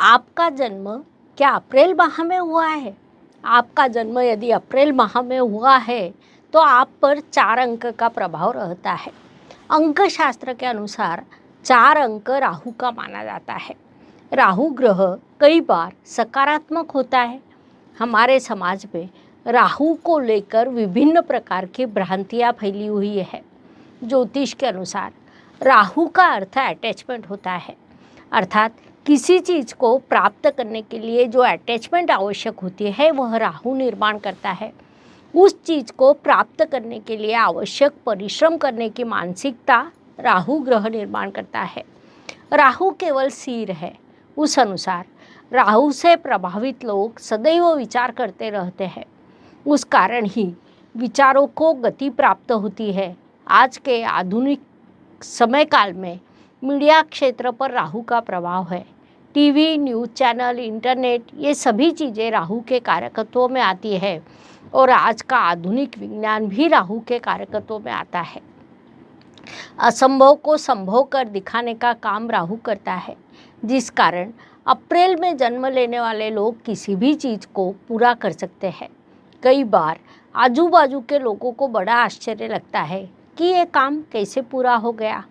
आपका जन्म क्या अप्रैल माह में हुआ है? आपका जन्म यदि अप्रैल माह में हुआ है तो आप पर 4 अंक का प्रभाव रहता है। अंक शास्त्र के अनुसार 4 अंक राहु का माना जाता है। राहु ग्रह कई बार सकारात्मक होता है। हमारे समाज में राहु को लेकर विभिन्न प्रकार की भ्रांतियाँ फैली हुई है। ज्योतिष के अनुसार राहु का अर्थ अटैचमेंट होता है, अर्थात किसी चीज़ को प्राप्त करने के लिए जो अटैचमेंट आवश्यक होती है वह राहु निर्माण करता है। उस चीज़ को प्राप्त करने के लिए आवश्यक परिश्रम करने की मानसिकता राहु ग्रह निर्माण करता है। राहु केवल सिर है। उस अनुसार राहु से प्रभावित लोग सदैव विचार करते रहते हैं। उस कारण ही विचारों को गति प्राप्त होती है। आज के आधुनिक समय काल में मीडिया क्षेत्र पर राहु का प्रभाव है। टीवी, न्यूज़ चैनल, इंटरनेट, ये सभी चीज़ें राहु के कारकत्वों में आती है और आज का आधुनिक विज्ञान भी राहु के कारकत्वों में आता है। असंभव को संभव कर दिखाने का काम राहु करता है, जिस कारण अप्रैल में जन्म लेने वाले लोग किसी भी चीज़ को पूरा कर सकते हैं। कई बार आजू बाजू के लोगों को बड़ा आश्चर्य लगता है कि ये काम कैसे पूरा हो गया,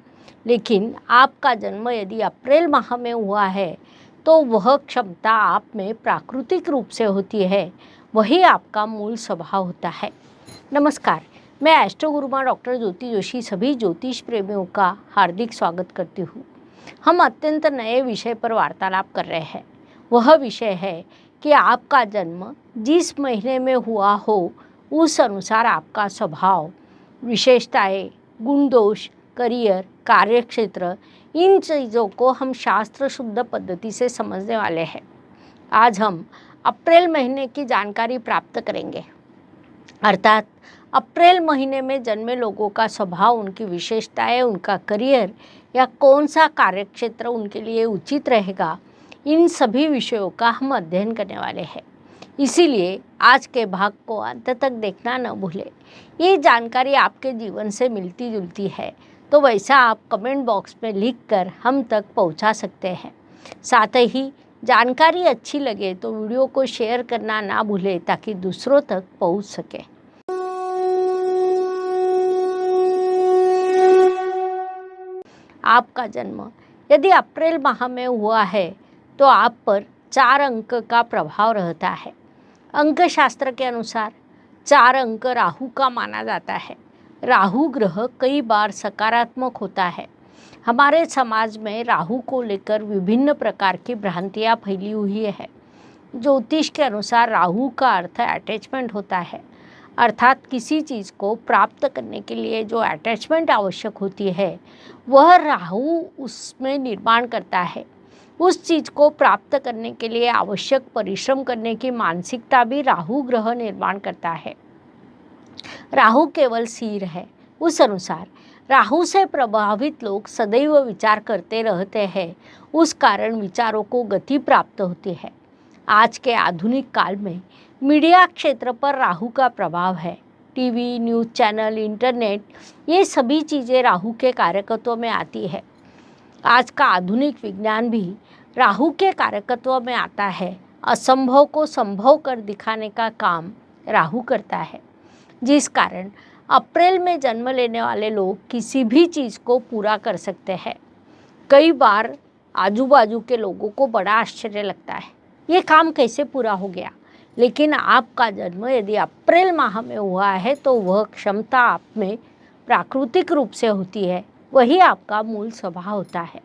लेकिन आपका जन्म यदि अप्रैल माह में हुआ है तो वह क्षमता आप में प्राकृतिक रूप से होती है, वही आपका मूल स्वभाव होता है। नमस्कार, मैं एस्ट्रो गुरुमा डॉक्टर ज्योति जोशी सभी ज्योतिष प्रेमियों का हार्दिक स्वागत करती हूँ। हम अत्यंत नए विषय पर वार्तालाप कर रहे हैं। वह विषय है कि आपका जन्म जिस महीने में हुआ हो उस अनुसार आपका स्वभाव, विशेषताएं, गुण दोष, करियर, कार्यक्षेत्र, इन चीज़ों को हम शास्त्र शुद्ध पद्धति से समझने वाले हैं। आज हम अप्रैल महीने की जानकारी प्राप्त करेंगे, अर्थात अप्रैल महीने में जन्मे लोगों का स्वभाव, उनकी विशेषताएं, उनका करियर या कौन सा कार्यक्षेत्र उनके लिए उचित रहेगा, इन सभी विषयों का हम अध्ययन करने वाले हैं। इसीलिए आज के भाग को अंत तक देखना न भूलें। ये जानकारी आपके जीवन से मिलती जुलती है तो वैसा आप कमेंट बॉक्स में लिखकर हम तक पहुंचा सकते हैं। साथ ही जानकारी अच्छी लगे तो वीडियो को शेयर करना ना भूलें ताकि दूसरों तक पहुंच सके। आपका जन्म यदि अप्रैल माह में हुआ है तो आप पर 4 अंक का प्रभाव रहता है। अंक शास्त्र के अनुसार 4 अंक राहु का माना जाता है। राहु ग्रह कई बार सकारात्मक होता है। हमारे समाज में राहु को लेकर विभिन्न प्रकार की भ्रांतियाँ फैली हुई है। ज्योतिष के अनुसार राहु का अर्थ अटैचमेंट होता है, अर्थात किसी चीज़ को प्राप्त करने के लिए जो अटैचमेंट आवश्यक होती है वह राहु उसमें निर्माण करता है। उस चीज़ को प्राप्त करने के लिए आवश्यक परिश्रम करने की मानसिकता भी राहु ग्रह निर्माण करता है। राहु केवल सिर है। उस अनुसार राहु से प्रभावित लोग सदैव विचार करते रहते हैं। उस कारण विचारों को गति प्राप्त होती है। आज के आधुनिक काल में मीडिया क्षेत्र पर राहु का प्रभाव है। टीवी, न्यूज़ चैनल, इंटरनेट, ये सभी चीज़ें राहु के कारकत्व में आती है। आज का आधुनिक विज्ञान भी राहु के कारकत्व में आता है। असंभव को संभव कर दिखाने का काम राहु करता है, जिस कारण अप्रैल में जन्म लेने वाले लोग किसी भी चीज़ को पूरा कर सकते हैं। कई बार आजू बाजू के लोगों को बड़ा आश्चर्य लगता है, ये काम कैसे पूरा हो गया, लेकिन आपका जन्म यदि अप्रैल माह में हुआ है तो वह क्षमता आप में प्राकृतिक रूप से होती है, वही आपका मूल स्वभाव होता है।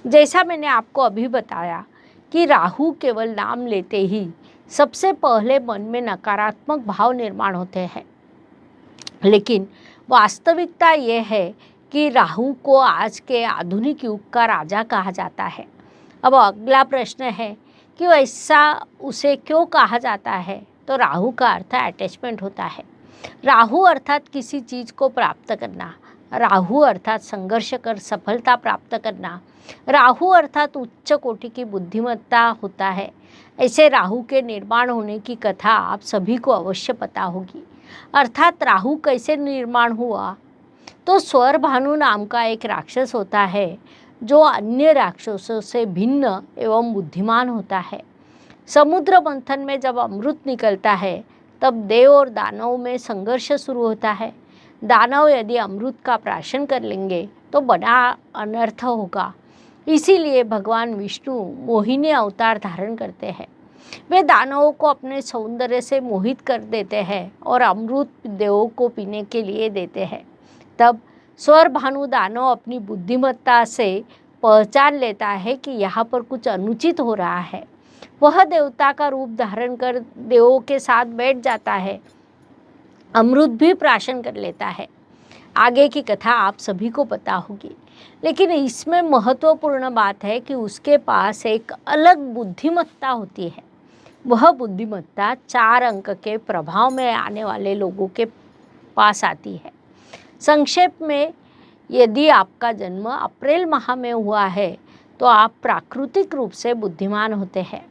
जैसा मैंने आपको अभी बताया कि राहु केवल नाम लेते ही सबसे पहले मन में नकारात्मक भाव निर्माण होते हैं, लेकिन वास्तविकता ये है कि राहु को आज के आधुनिक युग का राजा कहा जाता है। अब अगला प्रश्न है कि वैसा उसे क्यों कहा जाता है, तो राहु का अर्थ अटैचमेंट होता है। राहु अर्थात किसी चीज़ को प्राप्त करना, राहु अर्थात संघर्ष कर सफलता प्राप्त करना, राहु अर्थात उच्च कोटि की बुद्धिमत्ता होता है। ऐसे राहु के निर्माण होने की कथा आप सभी को अवश्य पता होगी। अर्थात राहु कैसे निर्माण हुआ, तो स्वर भानु नाम का एक राक्षस होता है जो अन्य राक्षसों से भिन्न एवं बुद्धिमान होता है। समुद्र मंथन में जब अमृत निकलता है तब देव और दानव में संघर्ष शुरू होता है। दानव यदि अमृत का प्राशन कर लेंगे तो बड़ा अनर्थ होगा। इसीलिए भगवान विष्णु मोहिनी अवतार धारण करते हैं। वे दानवों को अपने सौंदर्य से मोहित कर देते हैं और अमृत देवों को पीने के लिए देते हैं। तब स्वर भानु दानव अपनी बुद्धिमत्ता से पहचान लेता है कि यहाँ पर कुछ अनुचित हो रहा है। वह देवता का रूप धारण कर देवों के साथ बैठ जाता है, अमृत भी प्राशन कर लेता है। आगे की कथा आप सभी को पता होगी, लेकिन इसमें महत्वपूर्ण बात है कि उसके पास एक अलग बुद्धिमत्ता होती है। वह बुद्धिमत्ता 4 अंक के प्रभाव में आने वाले लोगों के पास आती है। संक्षेप में, यदि आपका जन्म अप्रैल माह में हुआ है तो आप प्राकृतिक रूप से बुद्धिमान होते हैं।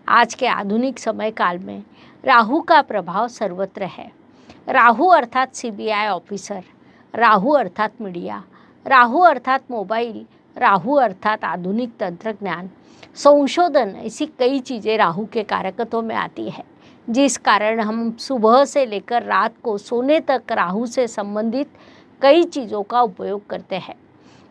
आज के आधुनिक समय काल में राहु का प्रभाव सर्वत्र है। राहु अर्थात सीबीआई ऑफिसर, राहु अर्थात मीडिया, राहु अर्थात मोबाइल, राहु अर्थात आधुनिक तंत्रज्ञान, संशोधन, ऐसी कई चीज़ें राहु के कारकत्व में आती है, जिस कारण हम सुबह से लेकर रात को सोने तक राहु से संबंधित कई चीज़ों का उपयोग करते हैं।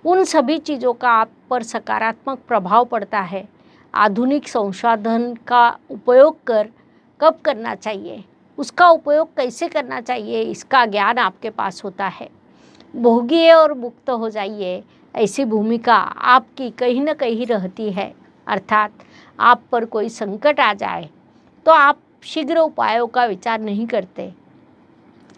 उन सभी चीज़ों का आप पर सकारात्मक प्रभाव पड़ता है। आधुनिक संसाधन का उपयोग कब करना चाहिए, उसका उपयोग कैसे करना चाहिए, इसका ज्ञान आपके पास होता है। भोगिए और मुक्त हो जाइए, ऐसी भूमिका आपकी कहीं न कहीं रहती है। अर्थात आप पर कोई संकट आ जाए तो आप शीघ्र उपायों का विचार नहीं करते।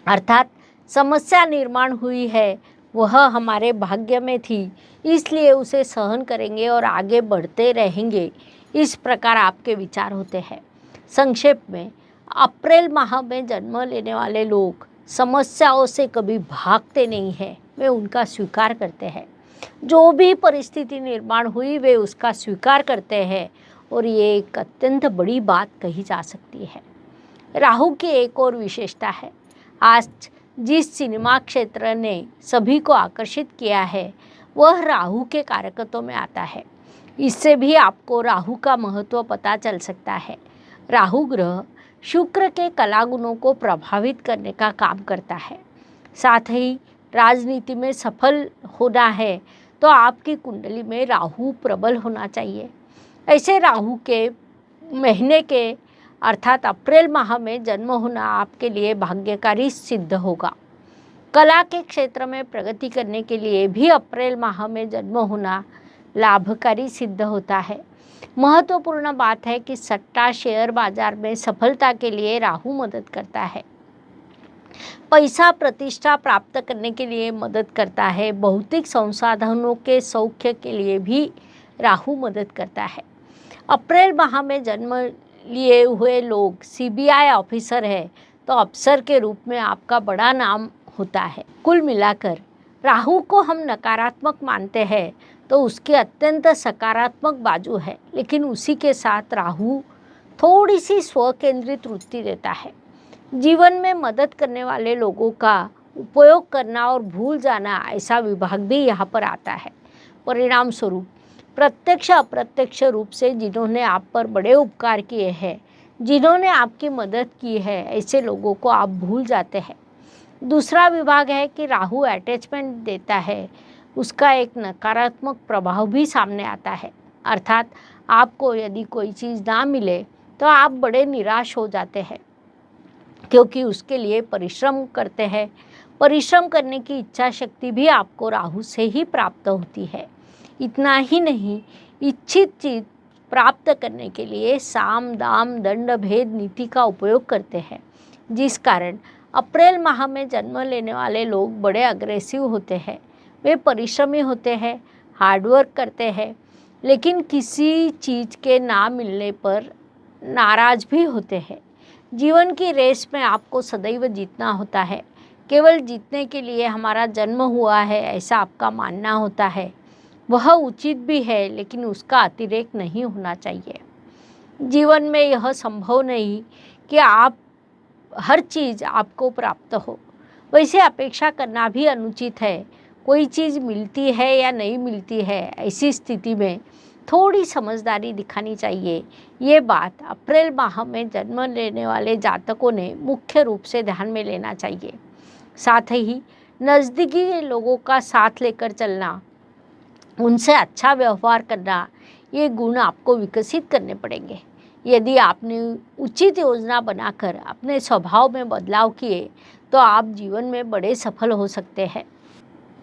अर्थात समस्या निर्माण हुई है, वह हमारे भाग्य में थी, इसलिए उसे सहन करेंगे और आगे बढ़ते रहेंगे, इस प्रकार आपके विचार होते हैं। संक्षेप में, अप्रैल माह में जन्म लेने वाले लोग समस्याओं से कभी भागते नहीं हैं, वे उनका स्वीकार करते हैं। जो भी परिस्थिति निर्माण हुई वे उसका स्वीकार करते हैं, और ये एक अत्यंत बड़ी बात कही जा सकती है। राहु की एक और विशेषता है। आज जिस सिनेमा क्षेत्र ने सभी को आकर्षित किया है वह राहु के कारकत्व में आता है। इससे भी आपको राहु का महत्व पता चल सकता है। राहु ग्रह शुक्र के कला गुणों को प्रभावित करने का काम करता है। साथ ही राजनीति में सफल होना है तो आपकी कुंडली में राहु प्रबल होना चाहिए। ऐसे राहु के महीने के अर्थात अप्रैल माह में जन्म होना आपके लिए भाग्यकारी सिद्ध होगा। कला के क्षेत्र में प्रगति करने के लिए भी अप्रैल माह में जन्म होना लाभकारी सिद्ध होता है। महत्वपूर्ण बात है कि सट्टा शेयर बाजार में सफलता के लिए राहु मदद करता है। पैसा प्रतिष्ठा प्राप्त करने के लिए मदद करता है। भौतिक संसाधनों के सौख्य के लिए भी राहु मदद करता है। अप्रैल माह में जन्म लिए हुए लोग सीबीआई ऑफिसर है तो अफसर के रूप में आपका बड़ा नाम होता है। कुल मिलाकर राहु को हम नकारात्मक मानते हैं तो उसकी अत्यंत सकारात्मक बाजू है, लेकिन उसी के साथ राहु थोड़ी सी स्वकेंद्रित वृत्ति देता है। जीवन में मदद करने वाले लोगों का उपयोग करना और भूल जाना, ऐसा विभाग भी यहाँ पर आता है। परिणाम स्वरूप प्रत्यक्ष अप्रत्यक्ष रूप से जिन्होंने आप पर बड़े उपकार किए हैं, जिन्होंने आपकी मदद की है, ऐसे लोगों को आप भूल जाते हैं। दूसरा विभाग है कि राहु अटैचमेंट देता है, उसका एक नकारात्मक प्रभाव भी सामने आता है। अर्थात आपको यदि कोई चीज़ ना मिले तो आप बड़े निराश हो जाते हैं, क्योंकि उसके लिए परिश्रम करते हैं। परिश्रम करने की इच्छा शक्ति भी आपको राहु से ही प्राप्त होती है। इतना ही नहीं, इच्छित चीज प्राप्त करने के लिए साम दाम दंड भेद नीति का उपयोग करते हैं, जिस कारण अप्रैल माह में जन्म लेने वाले लोग बड़े अग्रेसिव होते हैं। वे परिश्रमी होते हैं, हार्डवर्क करते हैं, लेकिन किसी चीज़ के ना मिलने पर नाराज भी होते हैं। जीवन की रेस में आपको सदैव जीतना होता है। केवल जीतने के लिए हमारा जन्म हुआ है ऐसा आपका मानना होता है। वह उचित भी है, लेकिन उसका अतिरेक नहीं होना चाहिए। जीवन में यह संभव नहीं कि आप हर चीज़ आपको प्राप्त हो, वैसे अपेक्षा करना भी अनुचित है। कोई चीज़ मिलती है या नहीं मिलती है, ऐसी स्थिति में थोड़ी समझदारी दिखानी चाहिए। ये बात अप्रैल माह में जन्म लेने वाले जातकों ने मुख्य रूप से ध्यान में लेना चाहिए। साथ ही नज़दीकी लोगों का साथ लेकर चलना, उनसे अच्छा व्यवहार करना, ये गुण आपको विकसित करने पड़ेंगे। यदि आपने उचित योजना बनाकर अपने स्वभाव में बदलाव किए तो आप जीवन में बड़े सफल हो सकते हैं।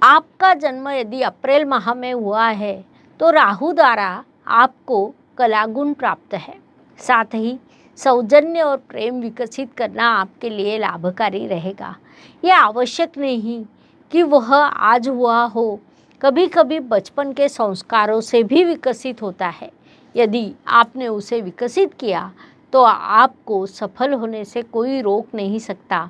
आपका जन्म यदि अप्रैल माह में हुआ है तो राहु द्वारा आपको कलागुण प्राप्त है। साथ ही सौजन्य और प्रेम विकसित करना आपके लिए लाभकारी रहेगा। यह आवश्यक नहीं कि वह आज हुआ हो, कभी कभी बचपन के संस्कारों से भी विकसित होता है। यदि आपने उसे विकसित किया तो आपको सफल होने से कोई रोक नहीं सकता।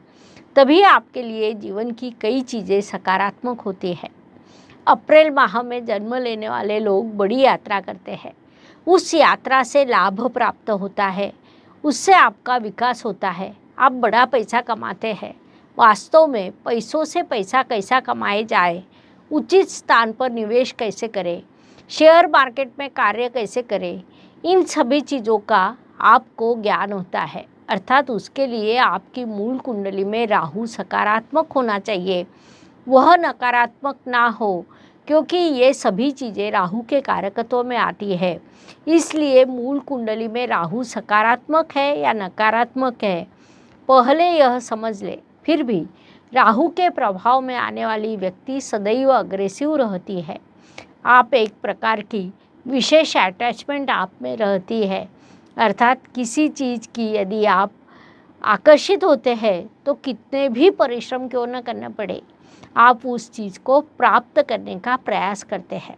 तभी आपके लिए जीवन की कई चीज़ें सकारात्मक होती हैं। अप्रैल माह में जन्म लेने वाले लोग बड़ी यात्रा करते हैं। उस यात्रा से लाभ प्राप्त होता है, उससे आपका विकास होता है, आप बड़ा पैसा कमाते हैं। वास्तव में पैसों से पैसा कैसा कमाए जाए, उचित स्थान पर निवेश कैसे करें, शेयर मार्केट में कार्य कैसे करें, इन सभी चीज़ों का आपको ज्ञान होता है। अर्थात उसके लिए आपकी मूल कुंडली में राहु सकारात्मक होना चाहिए, वह नकारात्मक ना हो, क्योंकि ये सभी चीज़ें राहु के कारकत्व में आती है। इसलिए मूल कुंडली में राहु सकारात्मक है या नकारात्मक है, पहले यह समझ ले। फिर भी राहु के प्रभाव में आने वाली व्यक्ति सदैव अग्रेसिव रहती है। आप एक प्रकार की विशेष अटैचमेंट आप में रहती है। अर्थात किसी चीज़ की यदि आप आकर्षित होते हैं तो कितने भी परिश्रम क्यों न करना पड़े, आप उस चीज़ को प्राप्त करने का प्रयास करते हैं।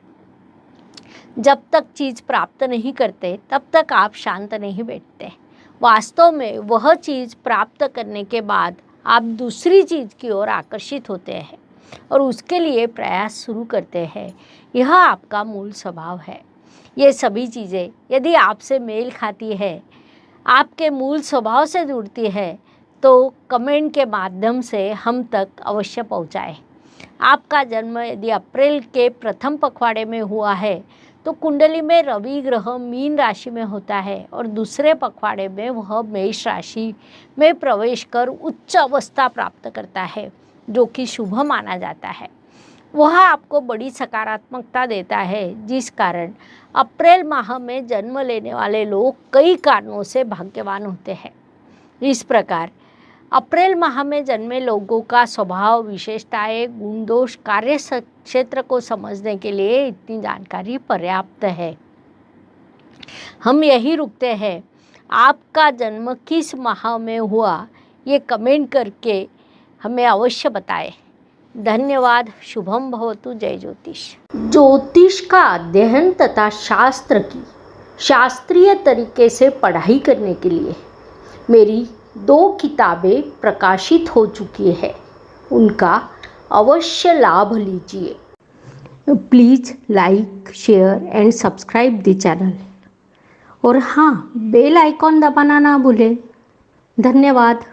जब तक चीज़ प्राप्त नहीं करते तब तक आप शांत नहीं बैठते। वास्तव में वह चीज़ प्राप्त करने के बाद आप दूसरी चीज़ की ओर आकर्षित होते हैं और उसके लिए प्रयास शुरू करते हैं। यह आपका मूल स्वभाव है। ये सभी चीज़ें यदि आपसे मेल खाती है, आपके मूल स्वभाव से जुड़ती है, तो कमेंट के माध्यम से हम तक अवश्य पहुँचाएं। आपका जन्म यदि अप्रैल के प्रथम पखवाड़े में हुआ है तो कुंडली में रवि ग्रह मीन राशि में होता है और दूसरे पखवाड़े में वह मेष राशि में प्रवेश कर उच्च अवस्था प्राप्त करता है, जो कि शुभ माना जाता है। वह आपको बड़ी सकारात्मकता देता है, जिस कारण अप्रैल माह में जन्म लेने वाले लोग कई कारणों से भाग्यवान होते हैं। इस प्रकार अप्रैल माह में जन्मे लोगों का स्वभाव, विशेषताएं, गुण दोष, कार्य क्षेत्र को समझने के लिए इतनी जानकारी पर्याप्त है। हम यही रुकते हैं। आपका जन्म किस माह में हुआ, ये कमेंट करके हमें अवश्य बताएं। धन्यवाद। शुभम भवतु। जय ज्योतिष। ज्योतिष का अध्ययन तथा शास्त्र की शास्त्रीय तरीके से पढ़ाई करने के लिए मेरी 2 किताबें प्रकाशित हो चुकी है, उनका अवश्य लाभ लीजिए। Please like, share and subscribe the channel. और हाँ, बेल आइकॉन दबाना ना भूलें। धन्यवाद।